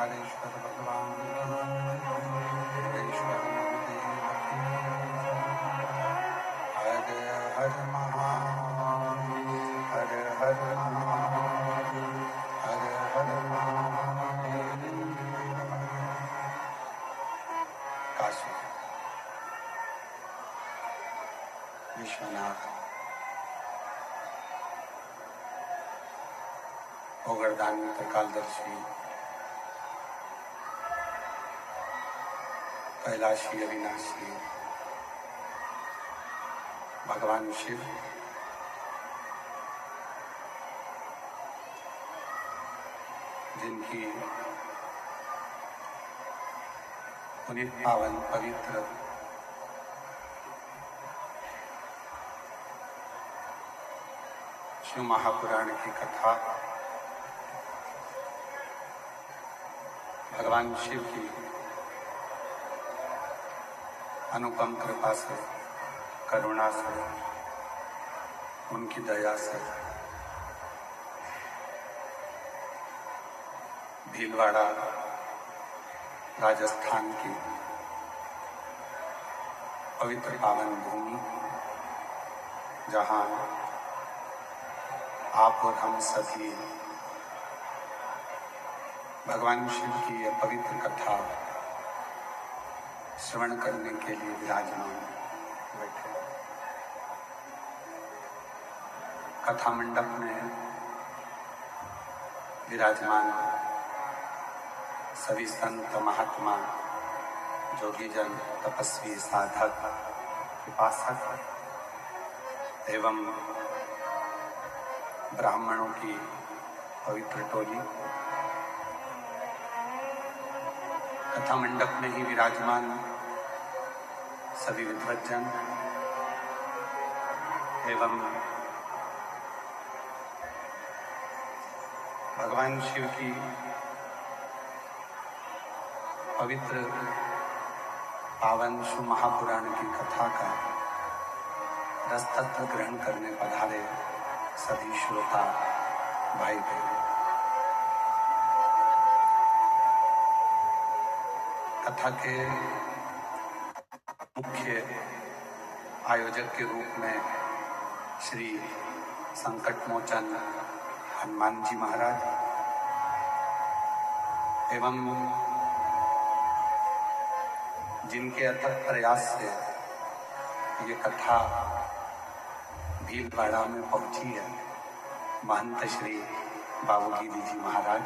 ओंकारेश्वर भगवान ईश्वर महादेव हर हर महादेव हर हर महादेव हर हर महादेव। काशी विश्वनाथ ओगरदानी त्रिकालदर्शी कैलाशी अविनाशी भगवान शिव जिनकी पुनीत पावन पवित्र शिव महापुराण की कथा भगवान शिव की अनुपम कृपा से, करुणा से, उनकी दया से भीलवाड़ा राजस्थान की पवित्र पावन भूमि, जहाँ आप और हम सभी भगवान शिव की यह पवित्र कथा श्रवण करने के लिए विराजमान बैठे। कथा मंडप में विराजमान सभी संत महात्मा, जोगीजन, तपस्वी, साधक, उपासक एवं ब्राह्मणों की पवित्र टोली कथा मंडप में ही विराजमान सभी विद्वज्जन एवं भगवान शिव की पवित्र पावन शिव महापुराण की कथा का रसतत्व ग्रहण करने पधारे सभी श्रोता भाई बहन। कथा के मुख्य आयोजक के रूप में श्री संकटमोचन हनुमान जी महाराज एवं जिनके अथक प्रयास से ये कथा भीलवाड़ा में पहुंची है, महंत श्री बाबूगिरी जी महाराज,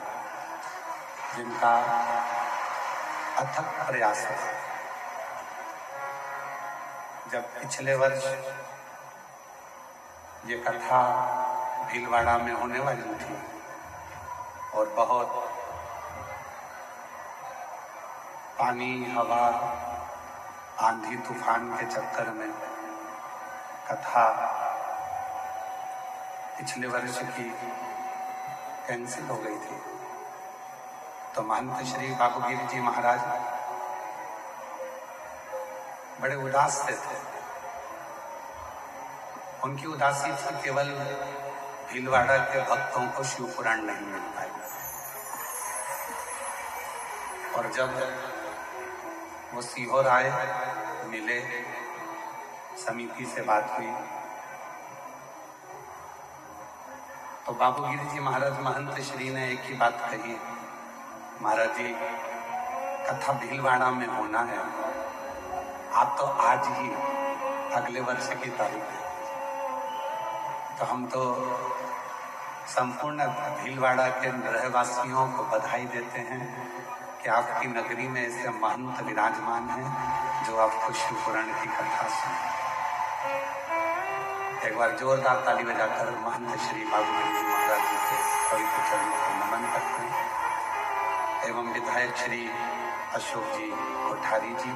जिनका अथक प्रयास है। जब पिछले वर्ष ये कथा भीलवाड़ा में होने वाली थी और बहुत पानी, हवा, आंधी तूफान के चक्कर में कथा पिछले वर्ष की कैंसिल हो गई थी, तो महंत श्री बाबूगिरी जी महाराज बड़े उदास से थे। उनकी उदासी थी केवल भीलवाड़ा के भक्तों को शिव पुराण नहीं मिल पाए। और जब वो सीहोर आए, मिले, समिति से बात हुई, तो बाबूगिरी जी महाराज महंत श्री ने एक ही बात कही, महाराज जी कथा भीलवाड़ा में होना है, आप तो आज ही अगले वर्ष की तारीख है। तो हम तो संपूर्ण भीलवाड़ा के रहवासियों को बधाई देते हैं कि आपकी नगरी में ऐसे महंत विराजमान हैं जो आपको शिव पुराण की कथा सुने। एक बार जोरदार ताली बजाकर महंत श्री बाबूगिरी जी महाराज जी के पवित्र चरणों को नमन करते हैं एवं विधायक श्री अशोक जी कोठारी जी,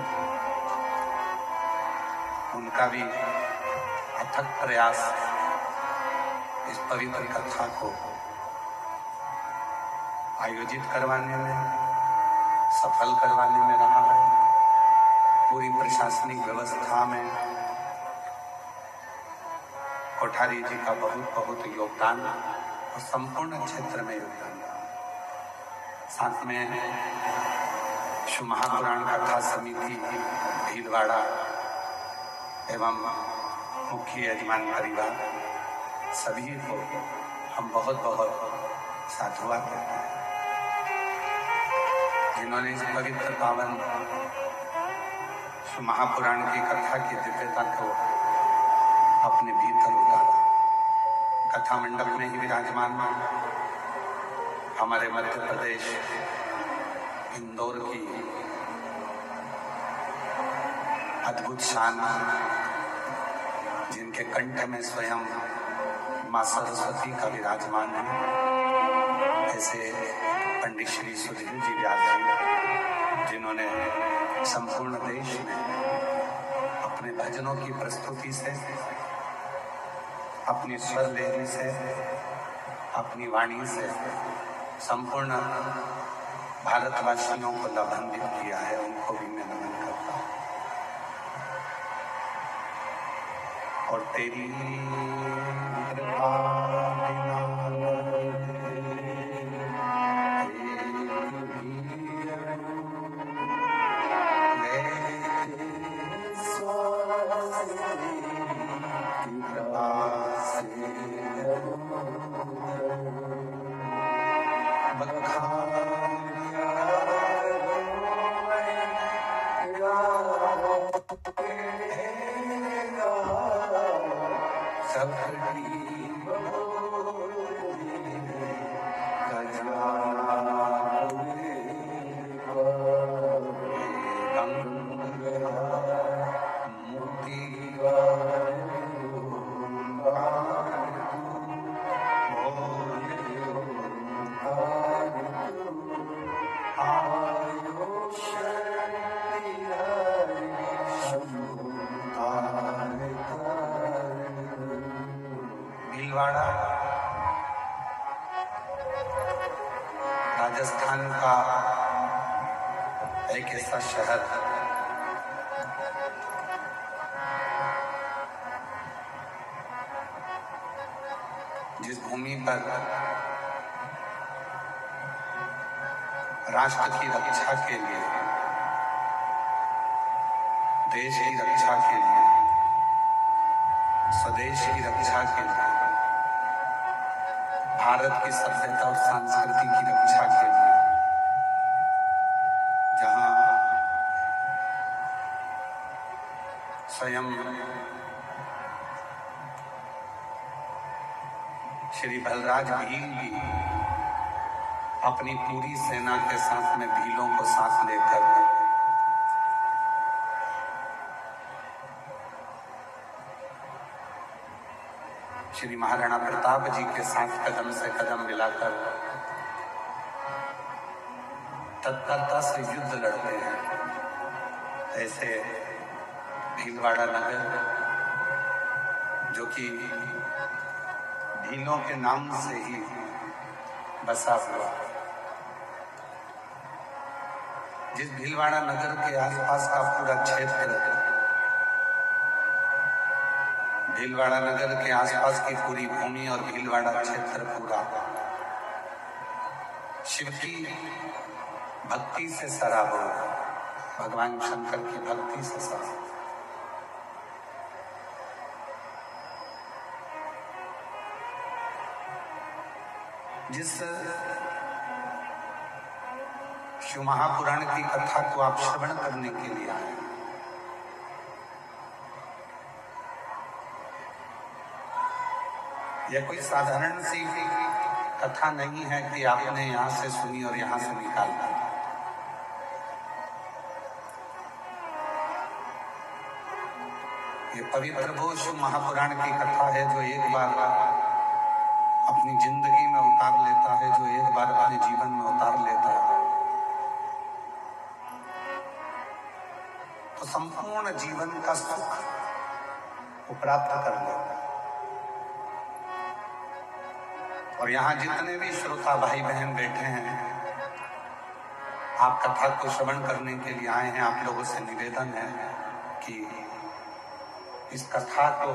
उनका भी अथक प्रयास इस पवित्र कथा को आयोजित करवाने में, सफल करवाने में रहा है। पूरी प्रशासनिक व्यवस्था में कोठारी जी का बहुत बहुत योगदान और संपूर्ण क्षेत्र में योगदान। साथ में शिव महापुराण कथा समिति भीलवाड़ा एवं मुख्य यजमान परिवार सभी को हम बहुत बहुत साधुवाद देते हैं, जिन्होंने इस पवित्र पावन शिव महापुराण की कथा की दिव्यता को अपने भीतर उतारा। कथा मंडप में ही विराजमान हमारे मध्य प्रदेश इंदौर की अद्भुत शान, जिनके कंठ में स्वयं मां सरस्वती का विराजमान है, ऐसे पंडित श्री सुधीर जी व्यास जी, जिन्होंने संपूर्ण देश में अपने भजनों की प्रस्तुति से, अपनी स्वर लहरी से, अपनी वाणी से संपूर्ण भारतवासियों को लाभान्वित किया है। उनको भी मैं नमन करता हूँ। और तेरी कृपा भीलवाड़ा राजस्थान का एक ऐसा शहर जिस भूमि पर राष्ट्र की रक्षा के लिए, देश की रक्षा के लिए, स्वदेश की रक्षा के लिए, भारत की सभ्यता और संस्कृति की रक्षा के लिए, जहां स्वयं श्री बलराज भील भी अपनी पूरी सेना के साथ में भीलों को साथ लेकर श्री महाराणा प्रताप जी के साथ कदम से कदम मिलाकर तत्परता से युद्ध लड़ते हैं। ऐसे भीलवाड़ा नगर, जो कि भीलों के नाम से ही बसा हुआ, जिस भीलवाड़ा नगर के आसपास का पूरा क्षेत्र, भीलवाड़ा नगर के आसपास की पूरी भूमि और भीलवाड़ा क्षेत्र पूरा शिव की भक्ति से सरा हुआ, भगवान शंकर की भक्ति से सरा। जिस शिव महापुराण की कथा को आप श्रवण करने के लिए आए, यह कोई साधारण सी कथा नहीं है कि आपने यहां से सुनी और यहां से निकाल दी। ये पवित्र वो शिव महापुराण की कथा है जो एक बार अपनी जिंदगी में उतार लेता है, जो एक बार अपने जीवन में उतार लेता है तो संपूर्ण जीवन का सुख वो प्राप्त कर लेता है। और यहाँ जितने भी श्रोता भाई बहन बैठे हैं, आप कथा को श्रवण करने के लिए आए हैं, आप लोगों से निवेदन है कि इस कथा को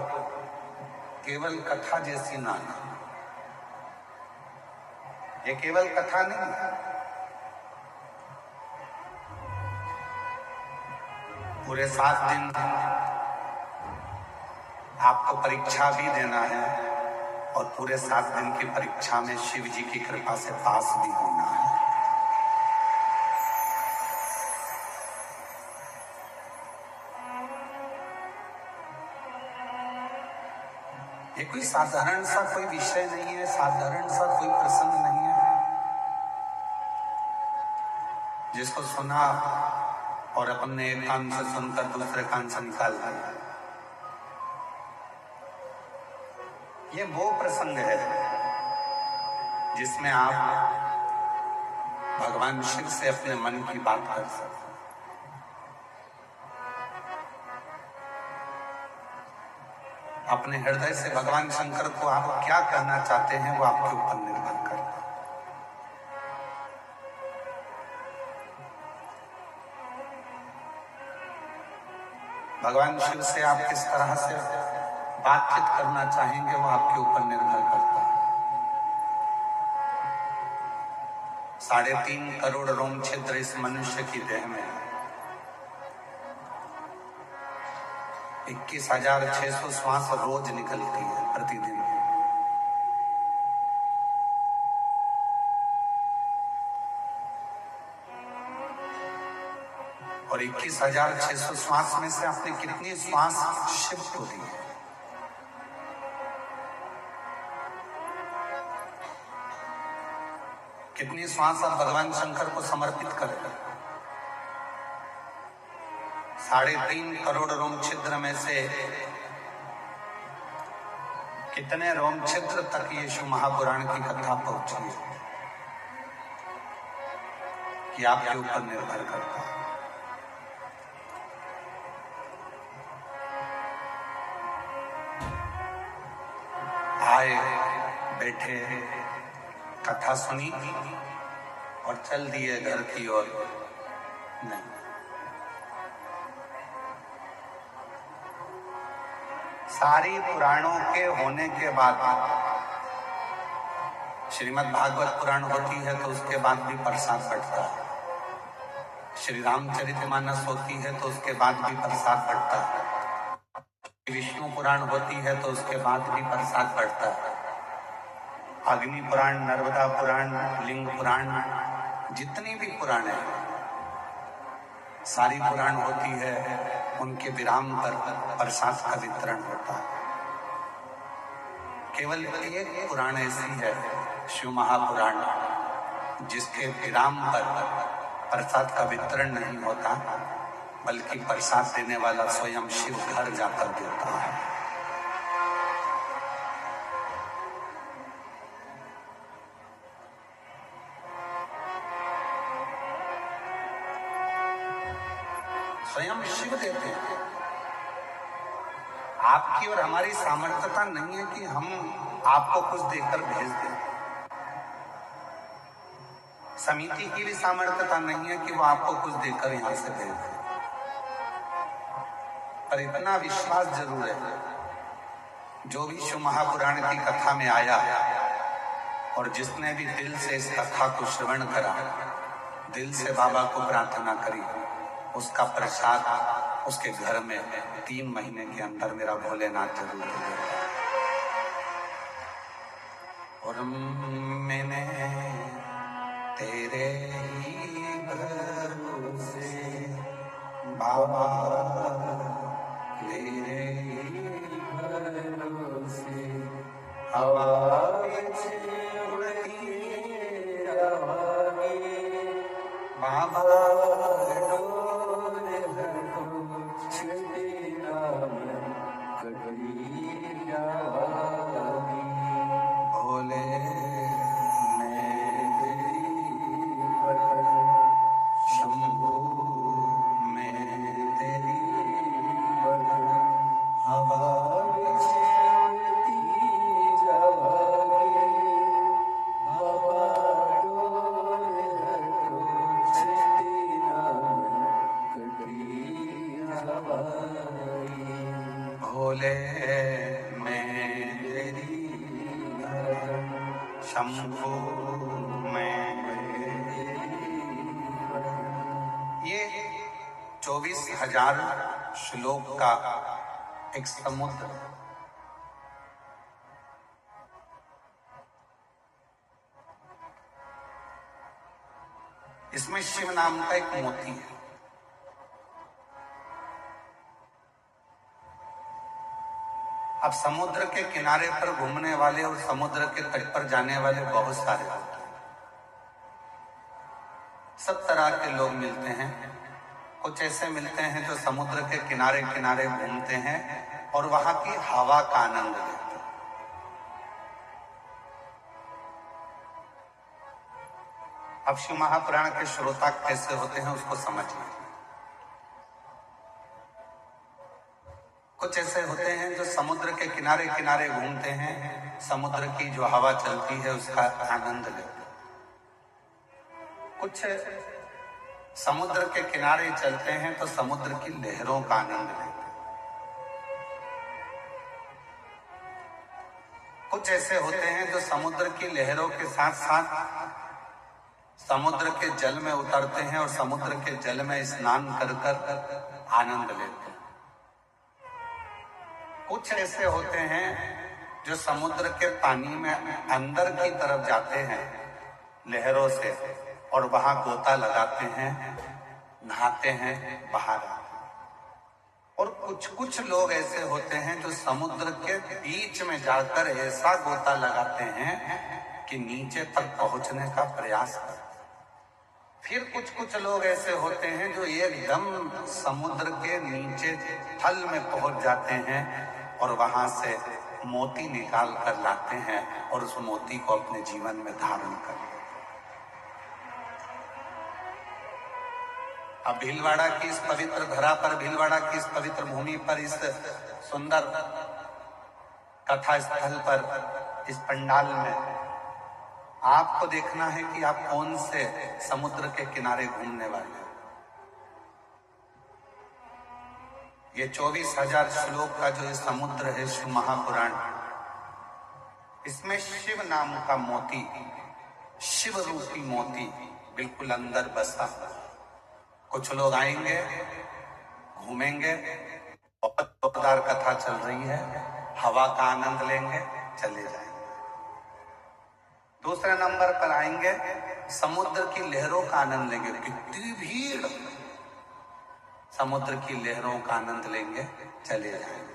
केवल कथा जैसी ना लें। ये केवल कथा नहीं है, पूरे 7 दिन आपको परीक्षा भी देना है और पूरे 7 दिन की परीक्षा में शिव जी की कृपा से पास भी होना है। ये कोई साधारण सा कोई विषय नहीं है, साधारण सा कोई प्रसंग नहीं है जिसको सुना और अपने एक कान से सुनकर दूसरे कान से निकाल दिया। ये वो प्रसंग है जिसमें आप भगवान शिव से अपने मन की बात कर सकते हैं। अपने हृदय से भगवान शंकर को आप क्या कहना चाहते हैं वो आपके ऊपर निर्भर करता है। भगवान शिव से आप किस तरह से बातचीत करना चाहेंगे वो आपके ऊपर निर्भर करता है। 3.5 करोड़ रोम छिद्र इस मनुष्य की देह में है। 21,600 श्वास रोज निकलती है प्रतिदिन। और 21,600 श्वास में से आपने कितनी श्वास शिव को दी है? कितनी श्वास आप भगवान शंकर को समर्पित करें? 3.5 करोड़ रोम छिद्र में से कितने रोम छिद्र तक यीशु महापुराण की कथा पहुंची है कि आपके ऊपर निर्भर करता है। आए, बैठे, कथा सुनी और चल दिए घर की ओर। नहीं, सारी पुराणों के होने के बाद श्रीमद् भागवत पुराण होती है तो उसके बाद भी प्रसाद बढ़ता है। श्री रामचरितमानस होती है तो उसके बाद भी प्रसाद बढ़ता है। विष्णु पुराण होती है तो उसके बाद भी प्रसाद बढ़ता है। अग्नि पुराण, नर्मदा पुराण, लिंग पुराण, जितनी भी पुराण है, सारी पुराण होती है, उनके विराम पर प्रसाद का वितरण होता है। केवल एक पुराण ऐसी है, शिव महापुराण, जिसके विराम पर प्रसाद का वितरण नहीं होता, बल्कि प्रसाद देने वाला स्वयं शिव घर जाकर देता है। स्वयं शिव देते हैं। आपकी और हमारी सामर्थ्यता नहीं है कि हम आपको कुछ देकर भेज दें। समिति की भी सामर्थ्यता नहीं है कि वो आपको कुछ देकर यहां से भेज दे। पर इतना विश्वास जरूर है, जो भी शिव महापुराण की कथा में आया और जिसने भी दिल से इस कथा को श्रवण करा, दिल से बाबा को प्रार्थना करी, उसका प्रसाद उसके घर में 3 महीने के अंदर मेरा भोलेनाथ जरूर देगा। और मैंने तेरे ही भरोसे बाबा, तेरे ही भरोसे हवा बाबा, भोले शंभू में तेरी हवा भोले में तेरी शंभू में। ये 24,000 श्लोक का एक समुद्र, इसमें शिव नाम का एक मोती है। अब समुद्र के किनारे पर घूमने वाले और समुद्र के तट पर जाने वाले बहुत सारे होते हैं। सब तरह के लोग मिलते हैं। कुछ ऐसे मिलते हैं जो समुद्र के किनारे किनारे घूमते हैं और वहां की हवा का आनंद लेते हैं। अब शिव महापुराण के श्रोता कैसे होते हैं उसको समझिए। कुछ ऐसे होते हैं जो समुद्र के किनारे किनारे घूमते हैं, समुद्र की जो हवा चलती है उसका आनंद लेते हैं। कुछ समुद्र के किनारे चलते हैं तो समुद्र की लहरों का आनंद लेते हैं। कुछ ऐसे होते हैं जो समुद्र की लहरों के साथ साथ समुद्र के जल में उतरते हैं और समुद्र के जल में स्नान कर कर आनंद लेते हैं। कुछ ऐसे होते हैं जो समुद्र के पानी में अंदर की तरफ जाते हैं लहरों से और वहां गोता लगाते हैं, नहाते हैं, बाहर आते हैं। और कुछ कुछ लोग ऐसे होते हैं जो समुद्र के बीच में जाकर ऐसा गोता लगाते हैं कि नीचे तक पहुंचने का प्रयास करते हैं। फिर कुछ कुछ लोग ऐसे होते हैं जो एकदम समुद्र के नीचे थल में पहुंच जाते हैं और वहां से मोती निकाल कर लाते हैं और उस मोती को अपने जीवन में धारण कर लेते हैं। अब भीलवाड़ा की इस पवित्र धरा पर, भीलवाड़ा की इस पवित्र भूमि पर, इस सुंदर कथा स्थल पर, इस पंडाल में आपको देखना है कि आप कौन से समुद्र के किनारे घूमने वाले हो। ये 24,000 श्लोक का जो ये समुद्र है शिव महापुराण, इसमें शिव नाम का मोती, शिव रूपी मोती बिल्कुल अंदर बसा। कुछ लोग आएंगे, घूमेंगे, बहुत जोरदार कथा चल रही है, हवा का आनंद लेंगे, चले जाएंगे। दूसरे नंबर पर आएंगे, समुद्र की लहरों का आनंद लेंगे। कितनी भीड़, समुद्र की लहरों का आनंद लेंगे, चले जाएंगे।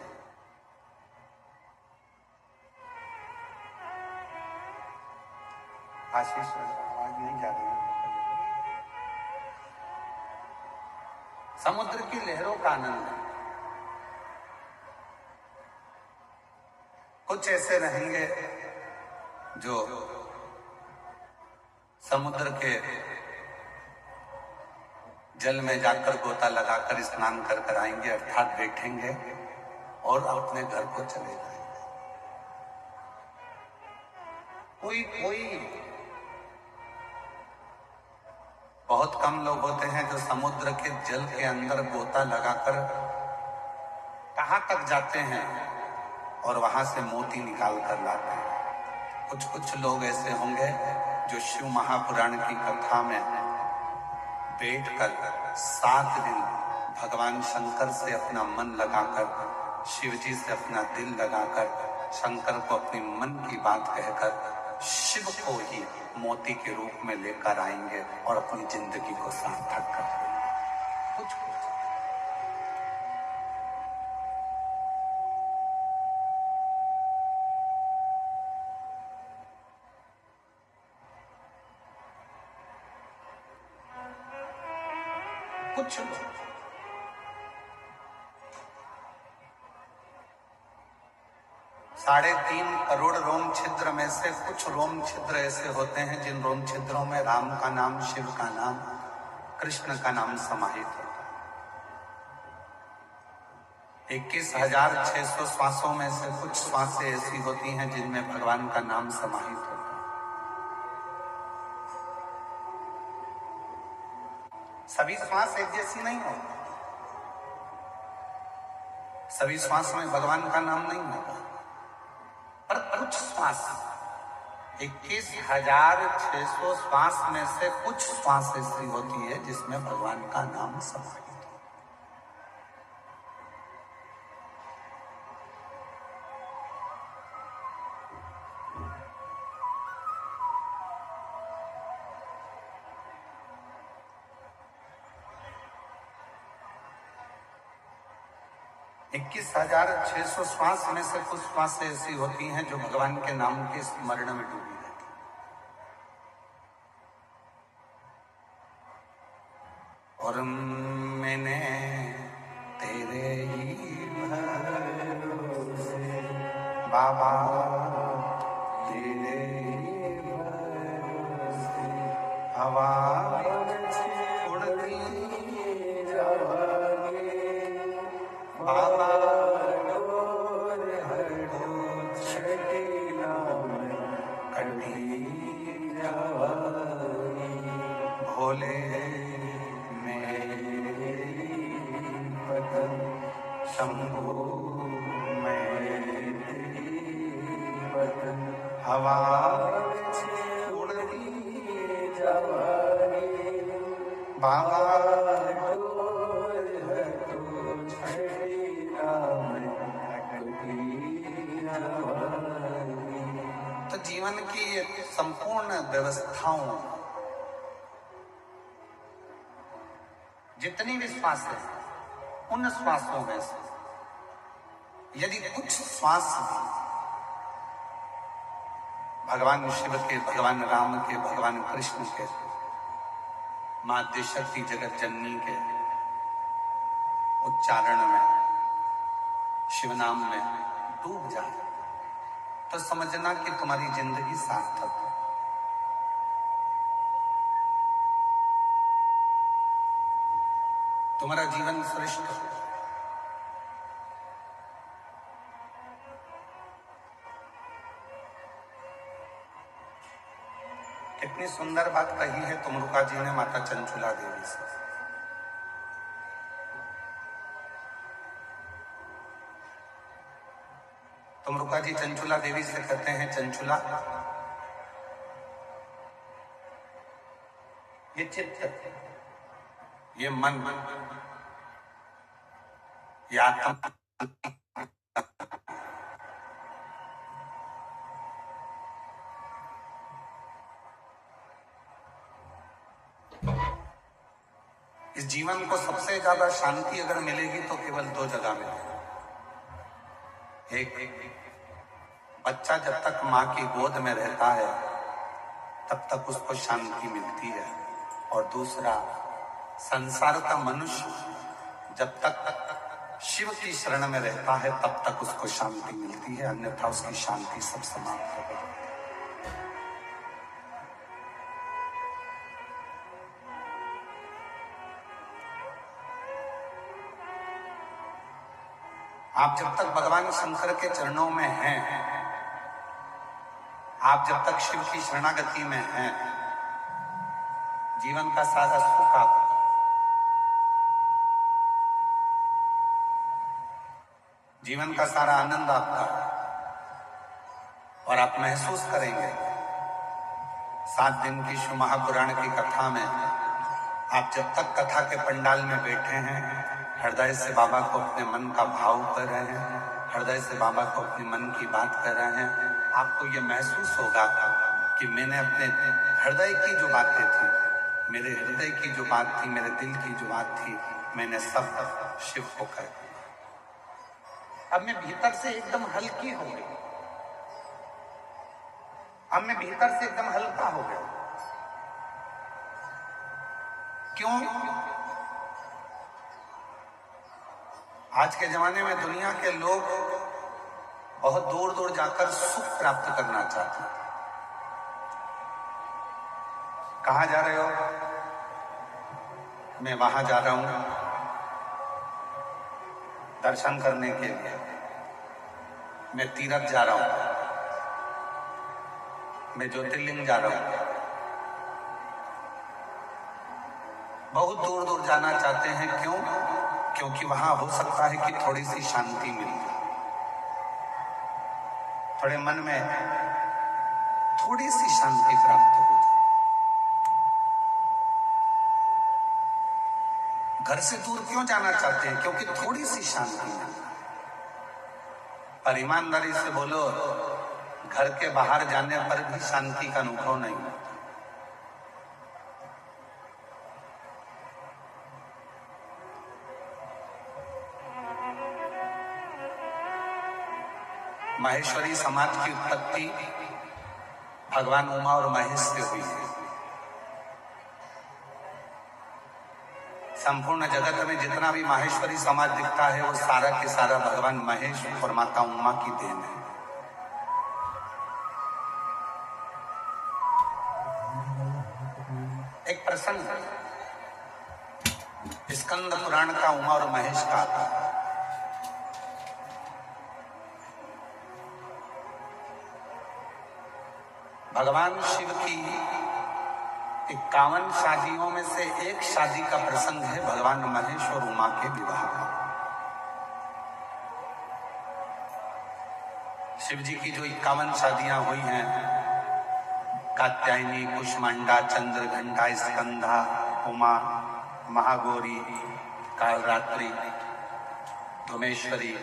आशीष, आवाज नहीं जा रही है। समुद्र की लहरों का आनंद। कुछ ऐसे रहेंगे जो समुद्र के जल में जाकर गोता लगाकर स्नान कर कर आएंगे, अर्थात बैठेंगे और अपने घर को चले जाएंगे। कोई बहुत कम लोग होते हैं जो समुद्र के जल के अंदर गोता लगाकर कहां तक जाते हैं और वहां से मोती निकाल कर लाते हैं। कुछ कुछ लोग ऐसे होंगे जो शिव महापुराण की कथा में बैठकर 7 दिन भगवान शंकर से अपना मन लगाकर, शिव जी से अपना दिल लगाकर, शंकर को अपनी मन की बात कहकर शिव को ही मोती के रूप में लेकर आएंगे और अपनी जिंदगी को सार्थक कर देंगे। कुछ कुछ लोग 3.5 करोड़ रोम छिद्र में से कुछ रोम छिद्र ऐसे होते हैं जिन रोम छिद्रों में राम का नाम, शिव का नाम, कृष्ण का नाम समाहित होता है। 21,600 श्वासों में से कुछ श्वासें ऐसी होती हैं जिनमें भगवान का नाम समाहित होता है। सभी श्वास एक जैसी नहीं होती, सभी श्वास में भगवान का नाम नहीं होता, पर कुछ श्वास, 21,600 श्वास में से कुछ श्वास ऐसी होती है जिसमें भगवान का नाम समाहित है। 21,600 श्वास में से कुछ श्वास ऐसी होती हैं जो भगवान के नाम के स्मरण में डूबी रहती। और मैंने तेरे ही भरोसे बाबा, तेरे ही भरोसे हवा उड़ती जावागे बाबा, डोर हड़ो छटीला में कटी जावागे भोले शंभो मैं हवा उड़ती जावागे बाबा, डोर हटो छड़ीला में कटी जावागे। तो जीवन की संपूर्ण व्यवस्थाओं, जितनी भी श्वास है, उन श्वासों में से यदि कुछ श्वास भगवान शिव के, भगवान राम के, भगवान कृष्ण के, मां आद्यशक्ति जगत जननी के उच्चारण में, शिव नाम में डूब जाए तो समझना कि तुम्हारी जिंदगी सार्थक है। तुम्हारा जीवन श्रेष्ठ है। कितनी सुंदर बात कही है तुमरुका जी ने माता चंचुला देवी से। तुमरुका जी चंचुला देवी से कहते हैं, चंचुला, ये चित्त, ये मन, ये आत्मा इस जीवन को सबसे ज्यादा शांति अगर मिलेगी तो केवल दो जगह मिलेगी। एक, बच्चा जब तक मां की गोद में रहता है तब तक उसको शांति मिलती है, और दूसरा, संसार का मनुष्य जब तक शिव की शरण में रहता है तब तक उसको शांति मिलती है, अन्यथा उसकी शांति सब समाप्त हो गई। आप जब तक भगवान शंकर के चरणों में हैं, आप जब तक शिव की शरणागति में हैं, जीवन का सारा सुख आपका, जीवन का सारा आनंद आपका, और आप महसूस करेंगे 7 दिन की शिव महापुराण की कथा में, आप जब तक कथा के पंडाल में बैठे हैं, हृदय से बाबा को अपने मन का भाव कर रहे हैं, हृदय से बाबा को अपने मन की बात कर रहे हैं, आपको ये महसूस होगा कि मैंने अपने हृदय की जो बातें थी, मेरे हृदय की जो बात थी, मेरे दिल की जो बात थी, मैंने सब शिव को कह दिया। अब मैं भीतर से एकदम हल्की हो गई, अब मैं भीतर से एकदम हल्का हो गया। क्यों? आज के जमाने में दुनिया के लोग बहुत दूर दूर जाकर सुख प्राप्त करना चाहते हैं। कहां जा रहे हो? मैं वहां जा रहा हूं दर्शन करने के लिए, मैं तीर्थ जा रहा हूं, मैं ज्योतिर्लिंग जा रहा हूं। बहुत दूर दूर जाना चाहते हैं। क्यों? क्योंकि वहां हो सकता है कि थोड़ी सी शांति मिल जाए, थोड़े मन में थोड़ी सी शांति प्राप्त हो जाए। घर से दूर क्यों जाना चाहते हैं? क्योंकि थोड़ी सी शांति मिल जाए। पर ईमानदारी से बोलो, घर के बाहर जाने पर भी शांति का अनुभव नहीं होता। महेश्वरी समाज की उत्पत्ति भगवान उमा और महेश से हुई है। संपूर्ण जगत में जितना भी माहेश्वरी समाज दिखता है वो सारा के सारा भगवान महेश और माता उमा की देन है। एक प्रसंग स्कंद पुराण का उमा और महेश का आता है। भगवान शिव की 51 शादियों में से एक शादी का प्रसंग है भगवान महेश और उमा के विवाह का। शिव जी की जो 51 शादियां हुई हैं, कात्यायनी, कुष्मांडा, चंद्रघंटा, स्कंधा, उमा, महागौरी, कालरात्रि, धुमेश्वरी,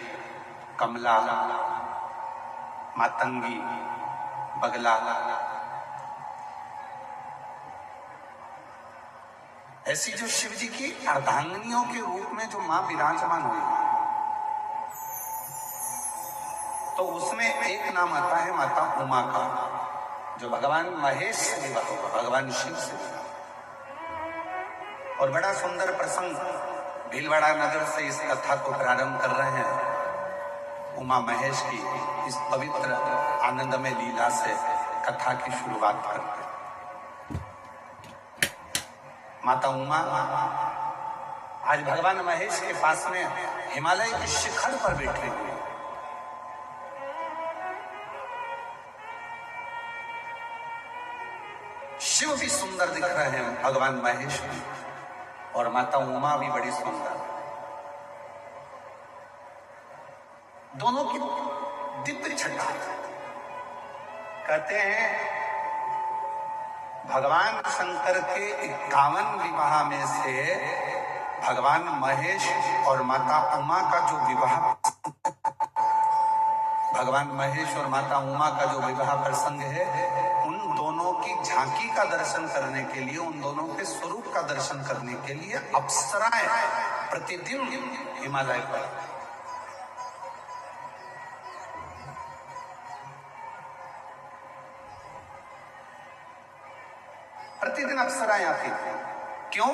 कमला, मातंगी, बगला, ऐसी जो शिव जी की अर्धांगिनियों के रूप में जो मां विराजमान हुई, तो उसमें एक नाम आता है माता उमा का, जो भगवान महेश से विवाह हुआ, भगवान शिव से। और बड़ा सुंदर प्रसंग भीलवाड़ा नगर से इस कथा को प्रारंभ कर रहे हैं। उमा महेश की इस पवित्र आनंदमय लीला से कथा की शुरुआत करते हैं। माता उमा आज भगवान महेश के पास में हिमालय के शिखर पर बैठे हुए। शिव भी सुंदर दिख रहे हैं, भगवान महेश भी, और माता उमा भी बड़ी सुंदर। दोनों की दिव्य छटा। कहते हैं भगवान शंकर के 51 विवाह में से भगवान महेश और माता उमा का जो विवाह, भगवान महेश और माता उमा का जो विवाह प्रसंग है, उन दोनों की झांकी का दर्शन करने के लिए, उन दोनों के स्वरूप का दर्शन करने के लिए अप्सराएं प्रतिदिन हिमालय पर, प्रतिदिन अप्सराएं आती थी। क्यों?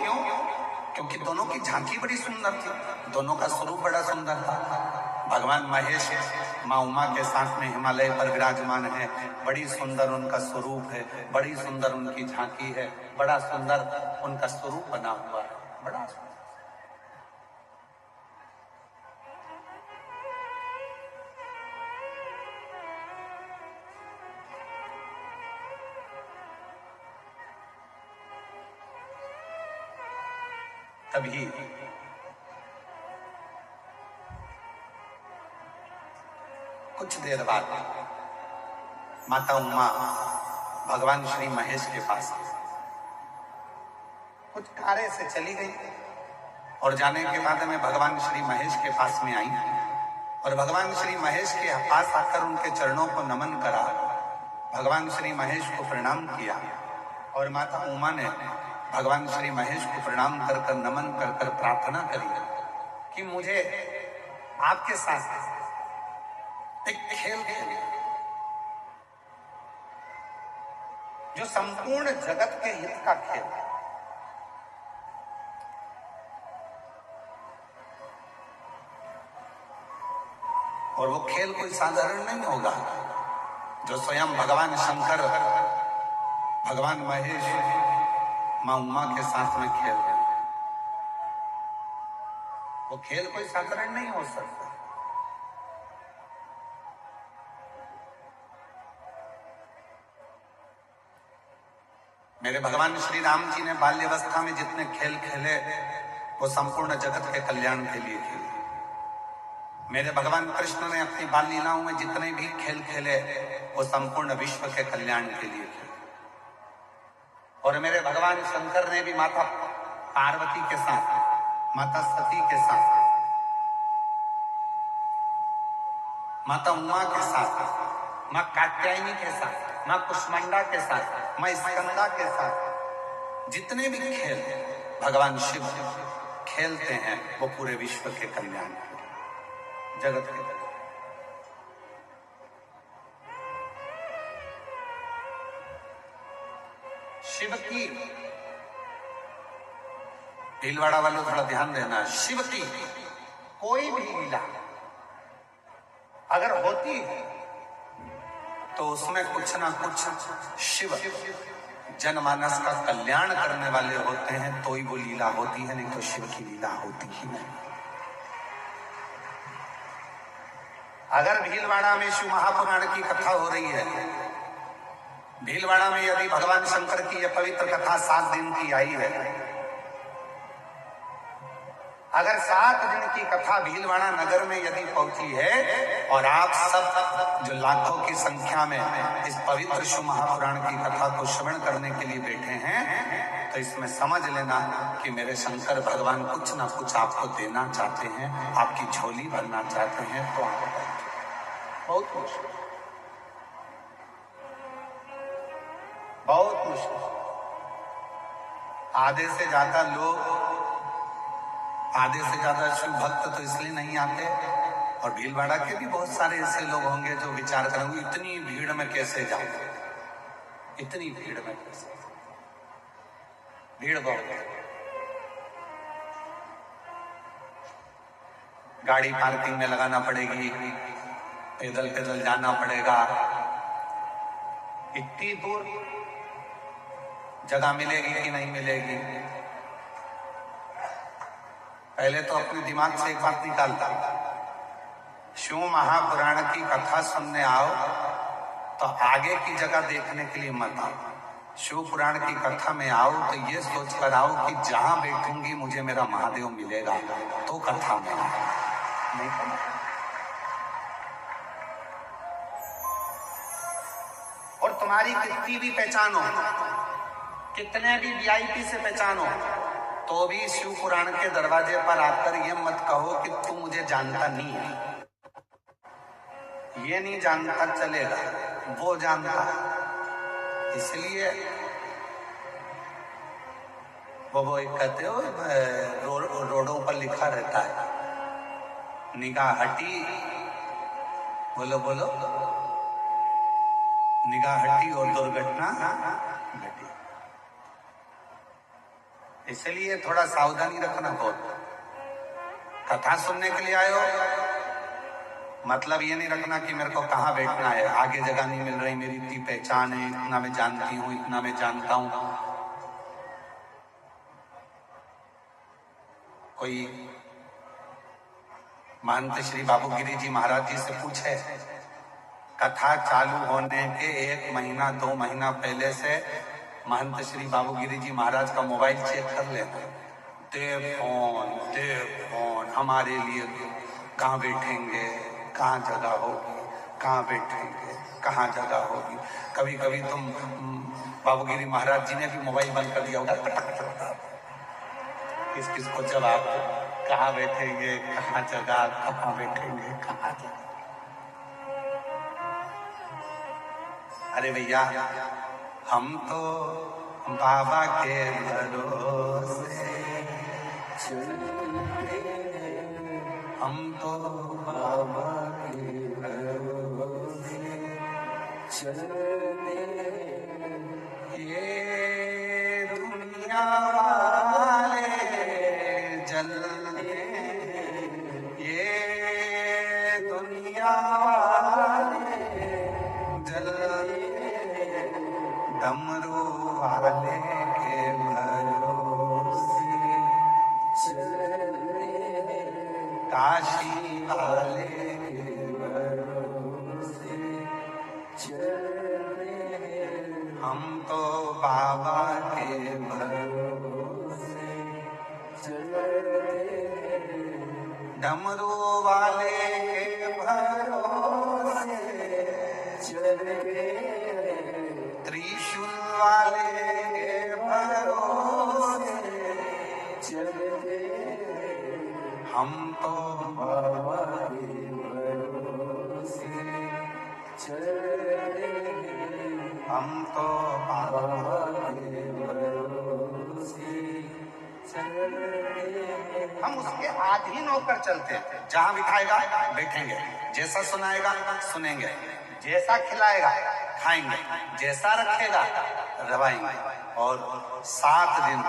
क्योंकि दोनों की झांकी बड़ी सुंदर थी, दोनों का स्वरूप बड़ा सुंदर था। भगवान महेश माँ उमा के साथ में हिमालय पर विराजमान है, बड़ी सुंदर उनका स्वरूप है, बड़ी सुंदर उनकी झांकी है, बड़ा सुंदर उनका स्वरूप बना हुआ है, बड़ा सुंदर। तभी कुछ देर बाद माता उमा भगवान श्री महेश के पास कुछ कार्य से चली गई, और जाने के बाद में भगवान श्री महेश के पास में आई, और भगवान श्री महेश के पास आकर उनके चरणों को नमन करा, भगवान श्री महेश को प्रणाम किया, और माता उमा ने भगवान श्री महेश को प्रणाम कर कर, नमन कर कर प्रार्थना करी कि मुझे आपके साथ एक खेल खेलना, जो संपूर्ण जगत के हित का खेल है। और वो खेल कोई साधारण नहीं होगा, जो स्वयं भगवान शंकर, भगवान महेश मां उमा के साथ में खेल रहे हैं। वो खेल कोई साधारण नहीं हो सकता। मेरे भगवान श्री राम जी ने बाल्यावस्था में जितने खेल खेले, वो संपूर्ण जगत के कल्याण के लिए खेले। मेरे भगवान कृष्ण ने अपनी बाल लीलाओं में जितने भी खेल खेले, वो संपूर्ण विश्व के कल्याण के लिए खेले। और मेरे भगवान शंकर ने भी माता पार्वती के साथ, माता सती के साथ, माता उमा के साथ, मां कात्यायनी के साथ, मां कुष्मांडा के साथ, मां स्कंदा के साथ, जितने भी खेल भगवान शिव खेलते हैं, वो पूरे विश्व के कल्याण के, जगत के कल्याण। शिव की, भीलवाड़ा वालों थोड़ा ध्यान देना, शिव की कोई भी लीला अगर होती है तो उसमें कुछ ना कुछ शिव जनमानस का कल्याण करने वाले होते हैं, तो ही वो लीला होती है, नहीं तो शिव की लीला होती ही नहीं। अगर भीलवाड़ा में शिव महापुराण की कथा हो रही है, भीलवाड़ा में यदि भगवान शंकर की यह पवित्र कथा 7 दिन की आई है, अगर 7 दिन की कथा भीलवाड़ा नगर में यदि पहुंची है और आप सब जो लाखों की संख्या में इस पवित्र शिव महापुराण की कथा को श्रवण करने के लिए बैठे हैं, तो इसमें समझ लेना कि मेरे शंकर भगवान कुछ ना कुछ आपको देना चाहते हैं, आपकी झोली भरना चाहते हैं। तो बहुत मुश्किल, बहुत मुश्किल। आधे से ज्यादा शिव भक्त तो इसलिए नहीं आते, और भीलवाड़ा के भी बहुत सारे ऐसे लोग होंगे जो विचार करेंगे इतनी भीड़ में कैसे जाऊं, इतनी भीड़ में कैसे, भीड़ बहुत है, गाड़ी पार्किंग में लगाना पड़ेगी, पैदल पैदल जाना पड़ेगा, इतनी दूर जगह मिलेगी कि नहीं मिलेगी। पहले तो अपने दिमाग से एक बात निकालता, शिव महापुराण की कथा सुनने आओ तो आगे की जगह देखने के लिए मत आओ। शिव पुराण की कथा में आओ तो ये सोच कर आओ कि जहां बैठूंगी मुझे मेरा महादेव मिलेगा, तो कथा में आओ। नहीं और तुम्हारी कितनी भी पहचान हो, कितने भी वीआईपी से पहचान हो, तो भी शिव पुराण के दरवाजे पर आकर ये मत कहो कि तू मुझे जानता नहीं है। ये नहीं जानता चलेगा, वो जानता। इसलिए वो एक कहते हो रोडों पर लिखा रहता है, निगाह हटी, बोलो बोलो, निगाह हटी और दुर्घटना घटी। इसलिए थोड़ा सावधानी रखना। बहुत कथा सुनने के लिए आए हो, मतलब ये नहीं रखना कि मेरे को कहाँ बैठना है, आगे जगह नहीं मिल रही, मेरी इतनी पहचान है, इतना मैं जानती हूँ, इतना मैं जानता हूँ। कोई महंत श्री बाबूगिरी जी महाराज जी से पूछे, कथा चालू होने के 1 महीना 2 महीना पहले से महंत श्री बाबूगिरी जी महाराज का मोबाइल चेक कर लेना, दे फोन हमारे लिए, कहाँ बैठेंगे, कहाँ जगह होगी, कहाँ बैठेंगे, कहाँ जगह होगी। कभी कभी तुम बाबूगिरी महाराज जी ने भी मोबाइल बंद कर दिया होगा, किस किस को जवाब, कहाँ बैठेंगे, कहाँ जगह, कहाँ बैठेंगे, कहाँ जगह। अरे भैया, हम तो बाबा के भरोसे, हम तो बाबा के भरोसे चलते, ये दुनिया वाले जलते, ये दुनिया वाले जलते, डमरू वाले के भरोसे चलते, काशी वाले के भरोसे चलते, हम तो बाबा के भरोसे चलते, डमरू वाले के भरोसे चलते, त्रिशूल वाले के भरोसे चलते, हम तो बाबा के भरोसे चलते, हम तो बाबा के भरोसे चलते। हम उसके अधीन होकर चलते हैं, जहां बिठाएगा बैठेंगे, जैसा सुनाएगा सुनेंगे, जैसा खिलाएगा खाएंगे, जैसा रखेगा रवाएंगे और 7 दिन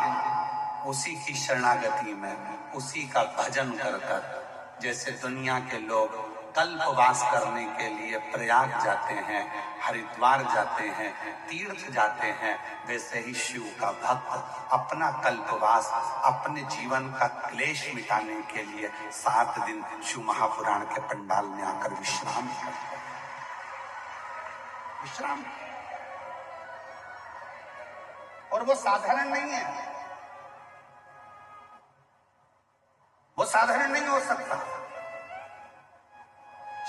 उसी की शरणागति में, उसी का भजन कर कर, जैसे दुनिया के लोग कल्पवास करने के लिए प्रयाग जाते हैं, हरिद्वार जाते हैं, तीर्थ जाते हैं, वैसे ही शिव का भक्त अपना कल्पवास, अपने जीवन का क्लेश मिटाने के लिए 7 दिन शिव महापुराण के पंडाल में आकर विश्राम करते हैं। विश्राम, और वो साधारण नहीं है, वो साधारण नहीं हो सकता।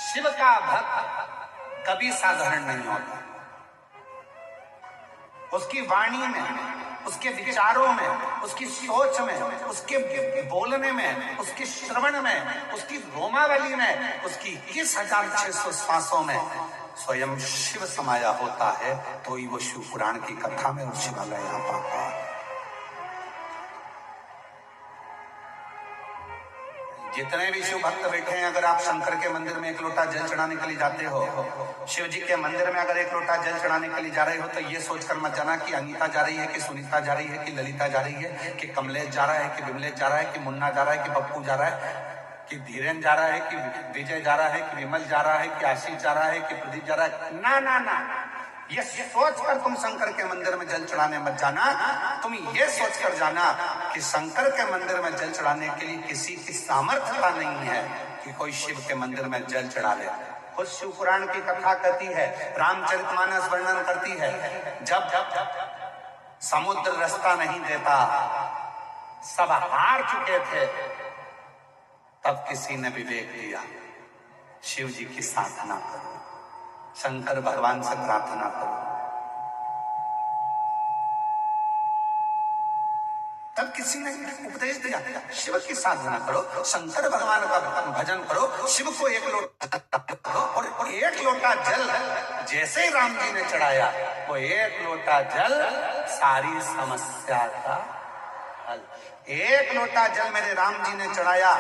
शिव का भक्त कभी साधारण नहीं होता। उसकी वाणी में, उसके विचारों में, उसकी सोच में, उसके बोलने में, उसके श्रवण में, उसकी रोमावली में, उसकी 21,600 श्वासों में स्वयं शिव समाया होता है, तो ही वो शिव पुराण की कथा में उस शिवालय आ पाता है। जितने भी शिव भक्त बैठे हैं, अगर आप शंकर के मंदिर में 1 लोटा जल चढ़ाने के लिए जाते हो, शिव जी के मंदिर में अगर 1 लोटा जल चढ़ाने के लिए जा रहे हो, तो ये सोचकर मत जाना कि अनीता जा रही है, कि सुनीता जा रही है, कि ललिता जा रही है, कि कमलेश जा रहा है, कि विमलेश जा रहा है, कि मुन्ना जा रहा है, कि पप्पू जा रहा है, कि धीरेन जा रहा है, कि विजय जा रहा है, कि विमल जा रहा है, कि आशीष जा रहा है, कि प्रदीप जा रहा है। ना ना ना, ये सोचकर तुम शंकर के मंदिर में जल चढ़ाने मत जाना। तुम ये सोचकर जाना कि शंकर के मंदिर में जल चढ़ाने के लिए किसी की सामर्थ्यता नहीं है कि कोई शिव के मंदिर में जल चढ़ा ले। खुद शिव पुराण की कथा कहती है, रामचरितमानस वर्णन करती है, जब समुद्र रास्ता नहीं देता, सब हार चुके थे, तब किसी ने विवेक दिया, शिव जी की साधना करो, शंकर भगवान से प्रार्थना करो। तब किसी ने उपदेश दिया, शिव की साधना करो, शंकर भगवान का भजन करो, शिव को 1 लोटा करो, और 1 लोटा जल जैसे ही राम जी ने चढ़ाया, वो 1 लोटा जल सारी समस्या का हल। 1 लोटा जल मेरे राम जी ने चढ़ाया,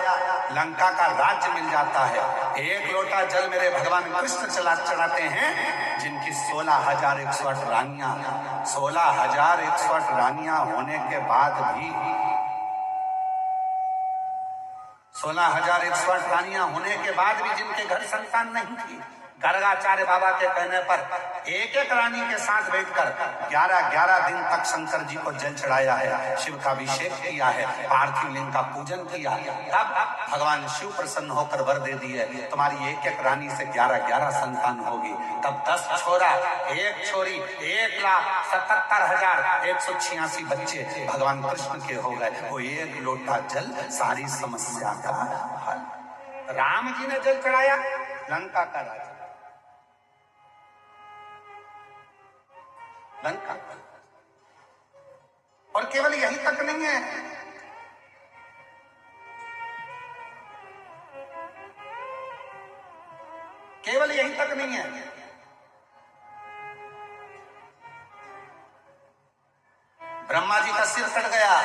लंका का राज्य मिल जाता है। 1 लोटा जल मेरे भगवान कृष्ण चढ़ाते हैं, जिनकी 16,108 रानियां, 16,108 रानियां होने के बाद भी, 16,108 रानियां होने के बाद भी जिनके घर संतान नहीं थी, गर्गाचार्य बाबा के कहने पर 1-1 रानी के साथ बैठकर 11-11 दिन तक शंकर जी को जल चढ़ाया है, शिव का अभिषेक किया है, पार्थिव लिंग का पूजन किया। तब भगवान शिव प्रसन्न होकर वर दे दिए, तुम्हारी 1-1 रानी से 11-11 संतान होगी। तब 10 छोरा, 1 छोरी, 1,77,186 बच्चे भगवान कृष्ण के हो गए। वो 1 लोटा जल सारी समस्या का हल। राम जी ने जल चढ़ाया, लंका का राजा, लंका। और केवल यही तक नहीं है, केवल यही तक नहीं है, ब्रह्मा जी का सिर कट गया,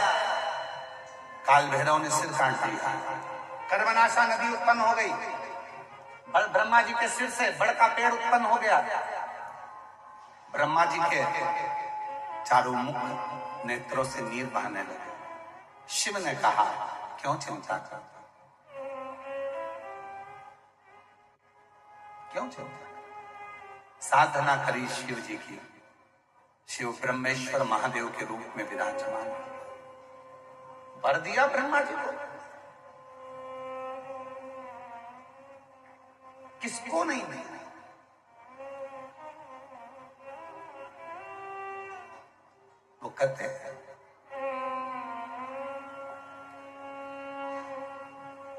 काल भैरव ने सिर काट दिया, कर्मनाशा नदी उत्पन्न हो गई, ब्रह्मा जी के सिर से बड़का पेड़ उत्पन्न हो गया। ब्रह्मा जी के चारों मुख नेत्रों से नीर बहने लगे। शिव ने कहा, क्यों चिंता करता, क्यों चिंता? साधना करी शिव जी की। शिव ब्रह्मेश्वर महादेव के रूप में विराजमान, वर दिया ब्रह्मा जी को। किसको नहीं दिया? वो कहते हैं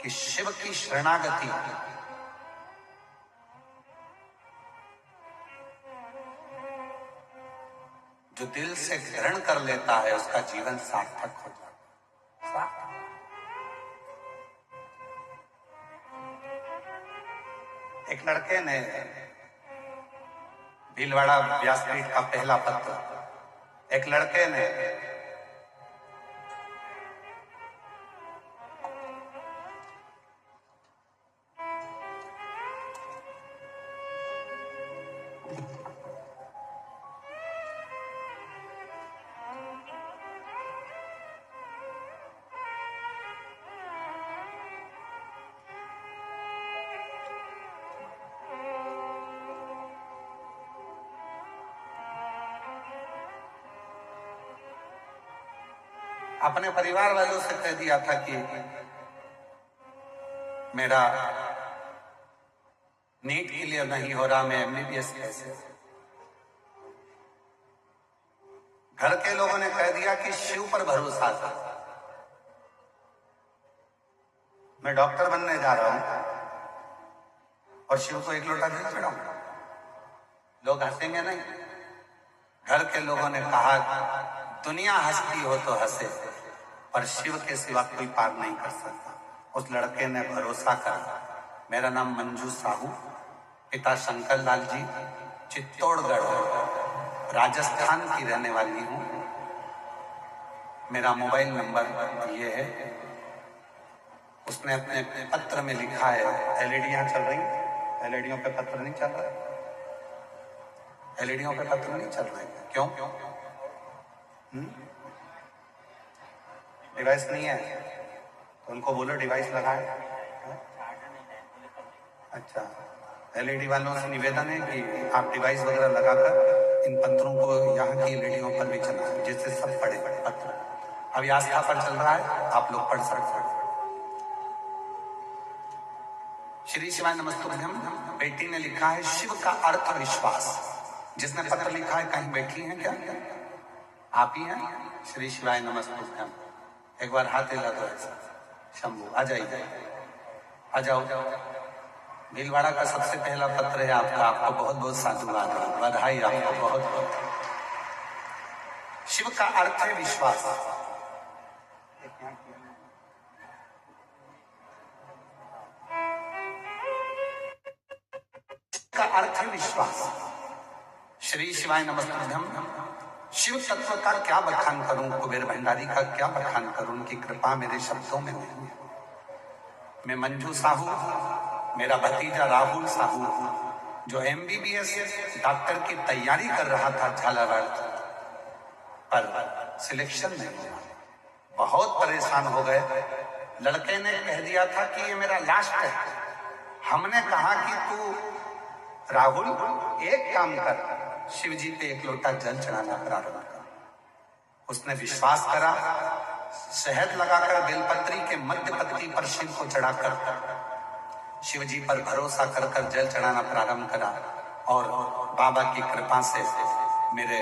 कि शिव की शरणागति जो दिल से ग्रहण कर लेता है, उसका जीवन सार्थक हो जाता है। एक लड़के ने भीलवाड़ा व्यासपीठ का पहला पत्र, एक लड़के ने अपने परिवार वालों से कह दिया था कि मेरा नीट क्लियर नहीं हो रहा, मैं एमबीबीएस कैसे। घर के लोगों ने कह दिया कि शिव पर भरोसा था, मैं डॉक्टर बनने जा रहा हूं और शिव को एक लोटा जल चढ़ाऊंगा। लोग हंसेंगे नहीं। घर के लोगों ने कहा दुनिया हंसती हो तो हंसे, पर शिव के सिवा कोई पार नहीं कर सकता। उस लड़के ने भरोसा करा। मेरा नाम मंजू साहू, पिता शंकर लाल जी, चित्तौड़गढ़ राजस्थान की रहने वाली हूं। मेरा मोबाइल नंबर ये है। उसने अपने पत्र में लिखा है, एलईडियां चल रही, एलईडियों पे पत्र नहीं चल रहा, एलईडियों पे पत्र नहीं चल रहे, क्यों? डिवाइस नहीं है तो उनको बोलो डिवाइस लगाए। अच्छा, एलईडी वालों से निवेदन है कि आप डिवाइस वगैरह लगाकर इन पत्रों को यहाँ की एलईडियों पर भी चलाएं, जिससे सब पढ़े पत्र। अभी आस्था पर चल रहा है, आप लोग पढ़ सकते हैं। श्री शिवाय नमस्तुभ्यम। बेटी ने लिखा है शिव का अर्थ विश्वास। जिसने पत्र लिखा है कहीं बैठी हैं क्या? आप ही हैं? श्री शिवाय नमस्तुभ्यम। एक बार हाथ हिला दो ऐसा। शंभू आ जाइए, आ जाओ। भीलवाड़ा का सबसे पहला पत्र है आपका, आपको बहुत बहुत साधुवाद, बधाई आपको बहुत बहुत। शिव का अर्थ है विश्वास। का अर्थ है विश्वास। श्री शिवाय नमस्तुभ्यम। शिव तत्व का क्या बखान करूं, कुबेर भंडारी का क्या बखान करूं, उनकी कृपा मेरे शब्दों में नहीं है। मैं मंजू साहू, मेरा भतीजा राहुल साहू जो एमबीबीएस डॉक्टर की तैयारी कर रहा था झालावाड़, पर सिलेक्शन नहीं हुआ। बहुत परेशान हो गए। लड़के ने कह दिया था कि ये मेरा लास्ट है। हमने कहा कि तू राहुल एक काम कर, शिव जी पे एक लोटा जल चढ़ाना प्रारंभ कर। उसने विश्वास करा, शहद लगाकर बेलपत्री के मध्य पत्ती पर शिव को चढ़ाकर शिव जी पर भरोसा कर कर जल चढ़ाना प्रारंभ करा। और बाबा की कृपा से मेरे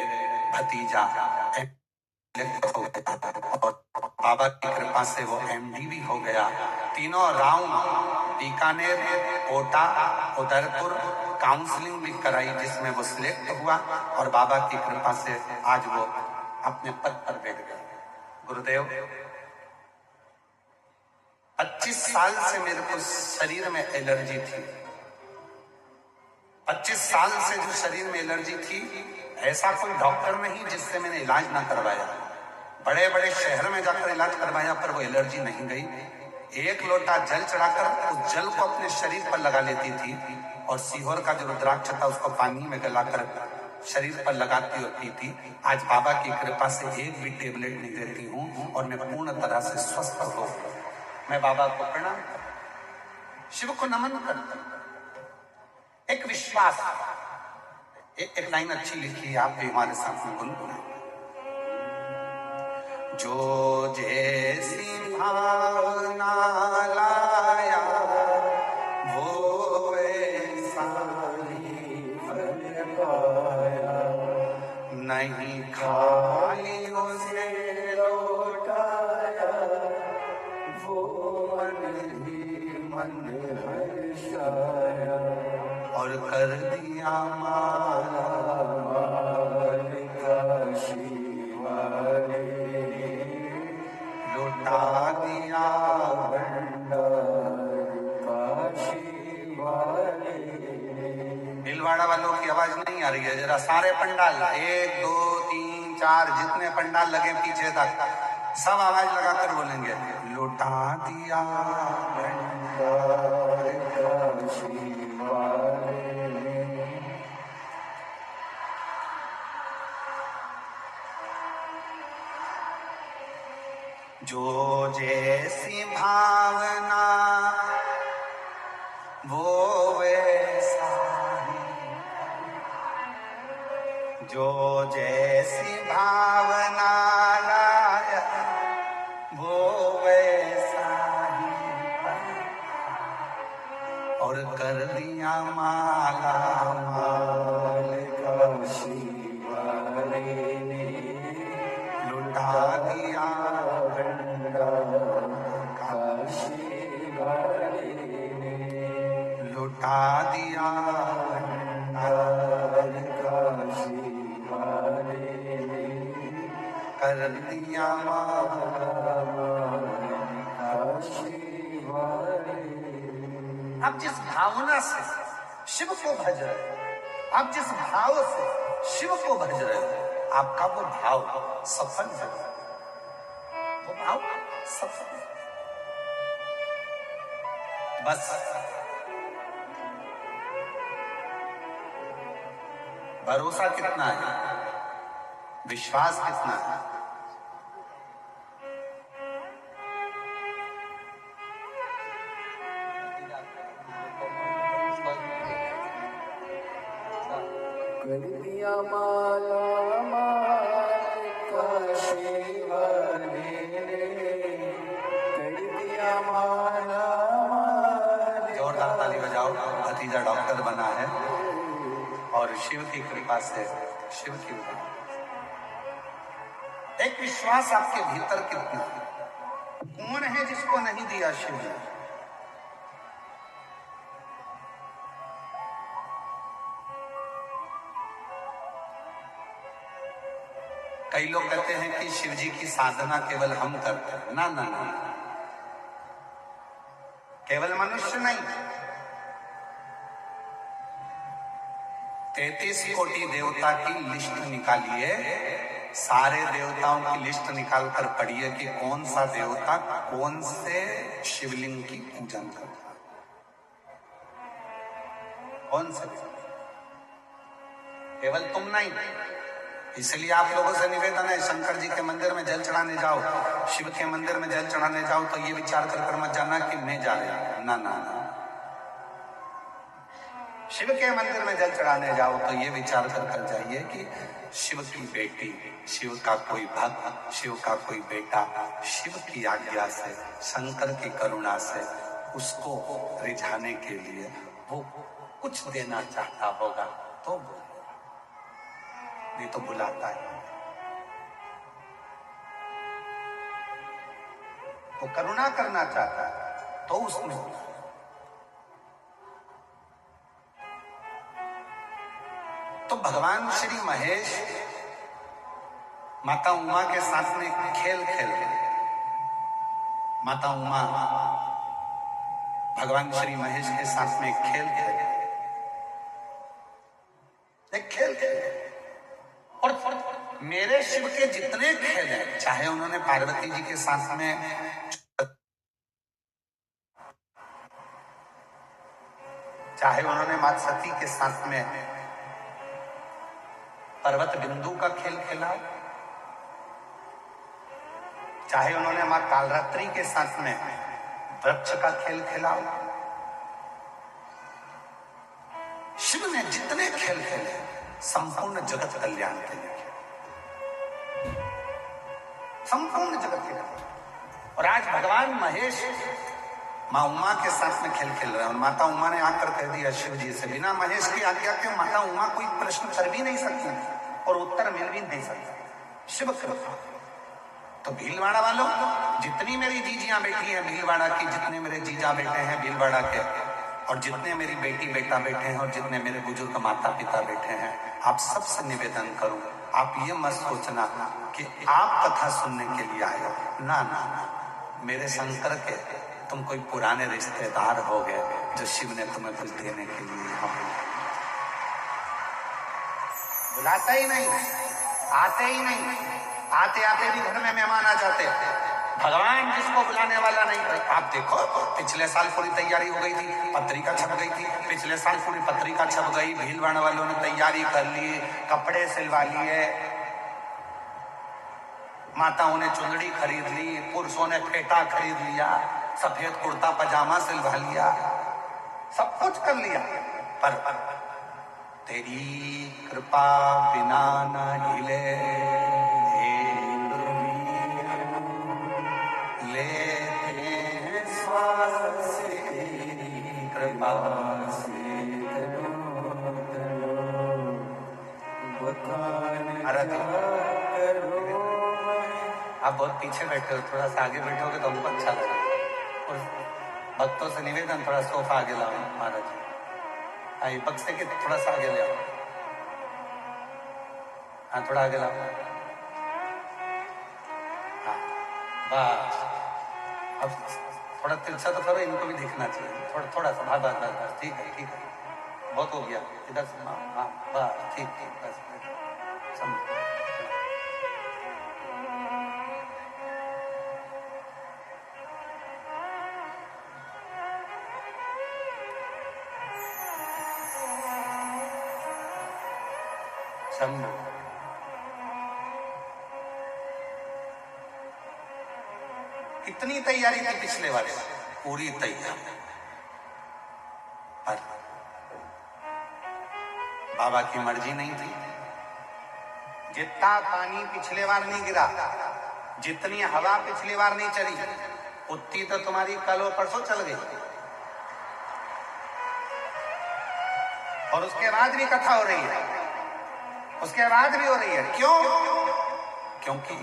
भतीजा हो गया और बाबा की कृपा से वो एमडी भी हो गया। तीनों राउंड बीकानेर, कोटा, उदयपुर काउंसलिंग भी कराई, जिसमें वो सिलेक्ट हुआ और बाबा की कृपा से आज वो अपने पद पर बैठ गए। गुरुदेव, 25 साल से मेरे को शरीर में एलर्जी थी। 25 साल से जो शरीर में एलर्जी थी, ऐसा कोई डॉक्टर नहीं जिससे मैंने इलाज ना करवाया। बड़े बड़े शहर में जाकर इलाज करवाया पर वो एलर्जी नहीं गई। एक लोटा जल चढ़ाकर उस जल को अपने शरीर पर लगा लेती थी और सीहोर का जो रुद्राक्ष था उसको पानी में गलाकर शरीर पर लगाती और पीती। आज बाबा की कृपा से एक भी टेबलेट नहीं देती हूँ और मैं पूर्ण तरह से स्वस्थ हो। मैं बाबा को प्रणाम करता, शिव को नमन करता। एक विश्वास, एक लाइन अच्छी लिखी है, आप भी हमारे सामने गुनगुनाएं। जो जैसी भावना लाया वो वैसा ही फल पाया, नहीं खाली उसे लौटाया, वो मन ही मन हर्षाया और कर दिया माला शिवाले, लुटा दिया भंडार काशी वाले। भीलवाड़ा वालों की आवाज नहीं आ रही है, जरा सारे पंडाल 1 2 3 4 जितने पंडाल लगे पीछे तक सब आवाज लगाकर बोलेंगे, लुटा दिया भंडार काशी वाले। जो जैसी भावना वो वैसा ही, जो जैसी भावना लाया कर दिया माला माल काशी वाले ने, लुटा दिया भंडार काशी वाले ने, लुटा दिया भंडार काशी वाले ने, कर दिया माला काशी वाले। आप जिस भावना से शिव को भज रहे हो, आप जिस भाव से शिव को भज रहे हो, आपका वो भाव सफल है, वो भाव सफल है। बस भरोसा कितना है, विश्वास कितना है। कर दिया माला माल काशी वाले ने, कर दिया माला माल। जोरदार ताली बजाओ। भतीजा डॉक्टर बना है और शिव की कृपा से, शिव की कृपा, एक विश्वास आपके भीतर कितना है। कौन है जिसको नहीं दिया शिव ने? कई लोग कहते हैं कि शिव जी की साधना केवल हम करते हैं। ना ना ना, केवल मनुष्य नहीं, 33 कोटि देवता की लिस्ट निकालिए, सारे देवताओं की लिस्ट निकाल कर पढ़िए कि कौन सा देवता कौन से शिवलिंग की पूजन करता है, कौन से। केवल तुम नहीं, इसलिए आप लोगों से निवेदन है, शंकर जी के मंदिर में जल चढ़ाने जाओ, शिव के मंदिर में जल चढ़ाने जाओ तो ये विचार कर मत जाना कि मैं जा रहा हूं। ना ना ना, शिव के मंदिर में जल चढ़ाने जाओ तो ये विचार कर जाइए कि शिव की बेटी, शिव का कोई भक्त, शिव का कोई बेटा, शिव की आज्ञा से, शंकर की करुणा से उसको रिझाने के लिए वो कुछ देना चाहता होगा तो बोलेगा, नहीं तो बुलाता है। वो करुणा करना चाहता है तो उसमें बुलाता है। तो भगवान श्री महेश माता उमा के साथ में खेल खेल रहे। माता उमा भगवान श्री महेश के साथ में खेल खेल रहे, एक खेल खेल। और मेरे शिव के जितने खेल हैं, चाहे उन्होंने पार्वती जी के साथ में, चाहे उन्होंने मां सती के साथ में पर्वत बिंदु का खेल खेला, चाहे उन्होंने मां कालरात्रि के साथ में वृक्ष का खेल खेला, शिव ने जितने खेल खेले संपूर्ण जगत कल्याण के लिए, संपूर्ण जगत के लिए। और आज भगवान महेश मां उमा के साथ में खेल खेल रहे हैं। और माता उमा ने आकर कह दिया शिव जी से, बिना महेश की आज्ञा के माता उमा कोई प्रश्न कर भी नहीं सकती और उत्तर मिल भी नहीं सकता। शिव कृपा। तो भीलवाड़ा वालों, जितनी मेरी जीजियां बेटी हैं भीलवाड़ा की, जितने मेरे जीजा बेटे हैं भीलवाड़ा के, और जितने मेरी बेटी बेटा बैठे हैं, और जितने मेरे बुजुर्ग माता पिता बैठे हैं, आप सबसे निवेदन करूं, आप ये मत सोचना कि आप कथा सुनने के लिए आए हो। ना ना ना, मेरे शंकर के तुम कोई पुराने रिश्तेदार हो गए जो शिव ने तुम्हें कुछ देने के लिए बुलाता ही नहीं, आते ही नहीं, आते आते भी घर में मेहमान आ जाते। भगवान जिसको बुलाने वाला नहीं। आप देखो, पिछले साल पूरी तैयारी हो गई थी, पत्रिका छप गई थी, पिछले साल पूरी पत्रिका छप गई, भीलवाड़ा वालों ने तैयारी कर ली, कपड़े सिलवा लिए, माताओं ने चुंदड़ी खरीद ली, पुरुषों ने फेटा खरीद लिया, सफेद कुर्ता पजामा सिलवा लिया, सब कुछ कर लिया, पर तेरी कृपा बिना न हिले, लेते हैं श्वास तेरी कृपा आप बहुत पीछे बैठे हो, थोड़ा सा आगे बैठोगे तो हमको अच्छा लगेगा। और भक्तों से निवेदन, थोड़ा सोफा आगे लाओ महाराज जी। आइए बक्से के थोड़ा सा आगे ले आओ। हाँ थोड़ा आगे लाओ। हाँ बस, अब थोड़ा तिरछा तो करो, इनको भी दिखना चाहिए। थोड़ा थोड़ा सा, बस बस बस, ठीक है ठीक है, बहुत हो गया। इधर से हाँ बस, ठीक ठीक, बस समझ। शंभू कितनी तैयारी थी पिछले वर्ष, पूरी तैयारी, पर बाबा की मर्जी नहीं थी। जितना पानी पिछले बार नहीं गिरा, जितनी हवा पिछली बार नहीं चली, उतनी तो तुम्हारी कल और परसों चल गई। और उसके बाद भी कथा हो रही है, उसके बाद भी हो रही है। क्यों? क्योंकि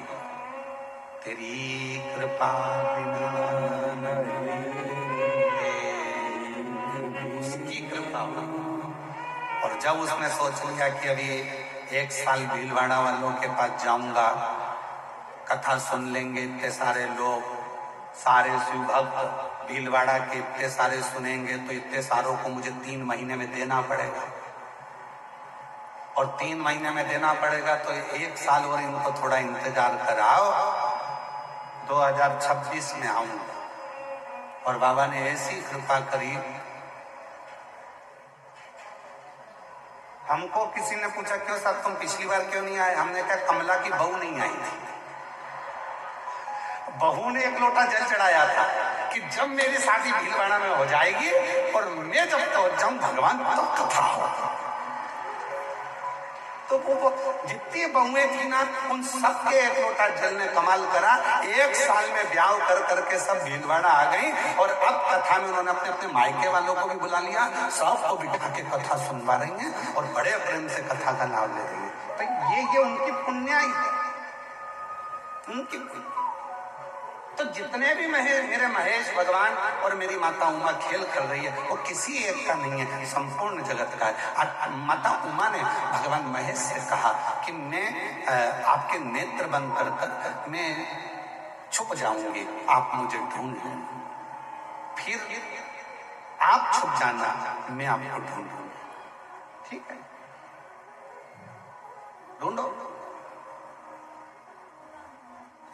तेरी कृपा बिना उसकी कृपा हुई। और जब उसने सोच लिया कि अभी 1 साल भीलवाड़ा वालों के पास जाऊंगा, कथा सुन लेंगे इतने सारे लोग, सारे शिव भक्त भीलवाड़ा के इतने सारे सुनेंगे, तो इतने सारों को मुझे 3 महीने में देना पड़ेगा। और 3 महीने में देना पड़ेगा तो 1 साल और इनको थोड़ा इंतजार कराओ, 2026 में आऊंगा। और बाबा ने ऐसी कृपा करी। हमको किसी ने पूछा, क्यों साहब तुम पिछली बार क्यों नहीं आए? हमने कहा कमला की बहू नहीं आई थी। बहू ने 1 लोटा जल चढ़ाया था कि जब मेरी शादी भीलवाड़ा में हो जाएगी और मैं जब पहुंच जाऊं भगवान तब कथा होगा। तो वो जितनी बहुएं थी ना, उन सबके 1 लोटा जल ने कमाल करा। 1 साल में ब्याह कर करके सब भीलवाड़ा आ गई। और अब कथा में उन्होंने अपने अपने मायके वालों को भी बुला लिया, सबको बिठा के कथा सुनवा रही हैं और बड़े प्रेम से कथा का लाभ ले रही है। तो ये उनकी पुण्याई है, उनकी। तो जितने भी मेरे महेश भगवान और मेरी माता उमा खेल कर रही है, वो किसी एक का नहीं है, संपूर्ण जगत का है। माता उमा ने भगवान महेश से कहा कि मैं आपके नेत्र बंद कर मैं छुप जाऊंगी, आप मुझे ढूंढ, फिर आप छुप जाना, मैं आपको ढूंढूंगी। ठीक है, ढूंढो।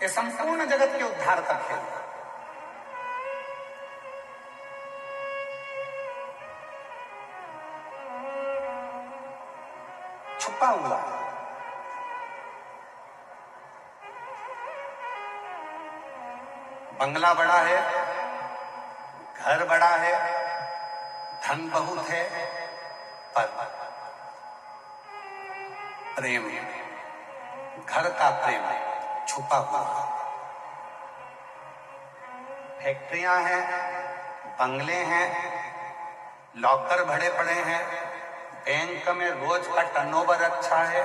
ये संपूर्ण जगत के उद्धार का खेल। छुपा हुआ बंगला बड़ा है, घर बड़ा है, धन बहुत है, पर प्रेम, घर का प्रेम छुपा हुआ। फैक्ट्रियां हैं, बंगले हैं, लॉकर भरे पड़े हैं, बैंक में रोज का टर्नओवर अच्छा है,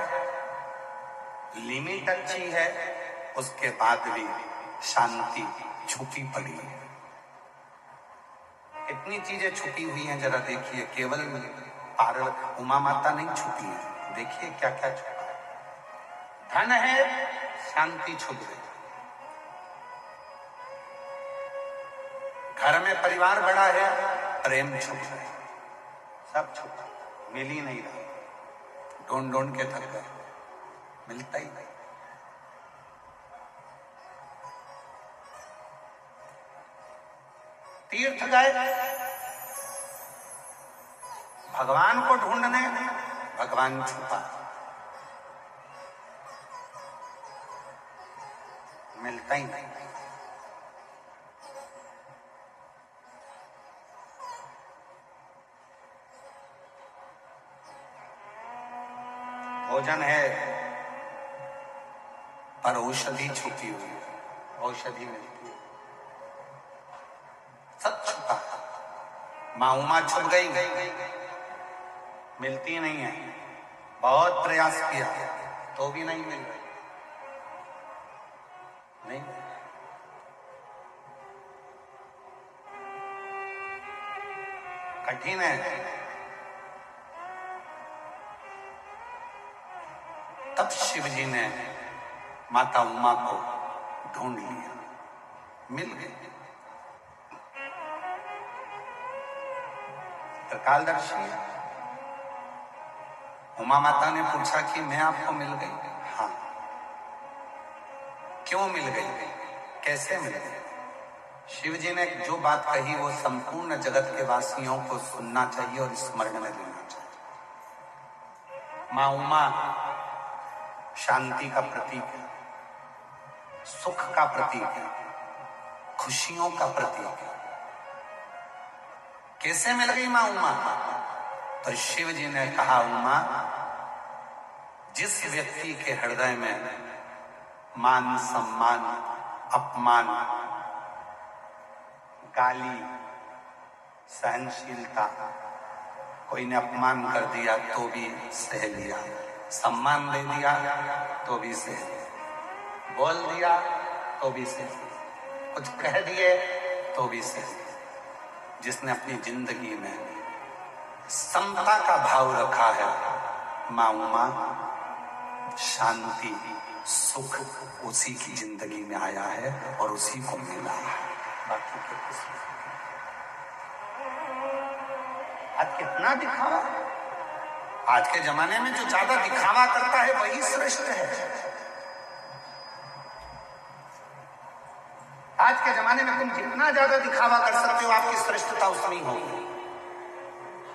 लिमिट अच्छी है, उसके बाद भी शांति छुपी पड़ी है। इतनी चीजें छुपी हुई हैं, जरा देखिए। केवल पार्वती उमा माता नहीं छुपी है, देखिए क्या क्या छुपा है। धन है, शांति छुप गई। घर में परिवार बड़ा है, प्रेम छुप गए, सब छुपा, मिल ही नहीं रहा। ढूंढ ढूंढ के थक गए, मिलता ही नहीं। तीर्थ गए भगवान को ढूंढने, भगवान छुपा, मिलता ही नहीं। भोजन है, पर औषधि छुपी हुई है, औषधि मिलती है, सब छुपा। मां उमा छुप गई, मिलती नहीं है। बहुत प्रयास किया तो भी नहीं मिल रही, नहीं। कठिन है। तब शिव जी ने माता उमा को ढूंढ लिया, मिल गई। त्रिकालदर्शी है। उमा माता ने पूछा कि मैं आपको मिल गई? हाँ। क्यों मिल गई, कैसे मिल गई? शिव जी ने जो बात कही वो संपूर्ण जगत के वासियों को सुनना चाहिए और स्मरण में लेना चाहिए। मां उमा शांति का प्रतीक है, सुख का प्रतीक है, खुशियों का प्रतीक है। कैसे मिल गई मां उमा? तो शिव जी ने कहा, उमा, जिस व्यक्ति के हृदय में मान सम्मान अपमान गाली सहनशीलता, कोई ने अपमान कर दिया तो भी सह लिया, सम्मान दे दिया तो भी सह लिया, बोल दिया तो भी सह लिया, कुछ कह दिए तो भी सह लिया, जिसने अपनी जिंदगी में समता का भाव रखा है, मां उमा शांति सुख उसी की जिंदगी में आया है और उसी को मिला है। बाकी के किसी आज कितना दिखावा। आज के जमाने में जो ज्यादा दिखावा करता है वही श्रेष्ठ है। आज के जमाने में तुम जितना ज्यादा दिखावा कर सकते हो आपकी श्रेष्ठता उसमें होगी।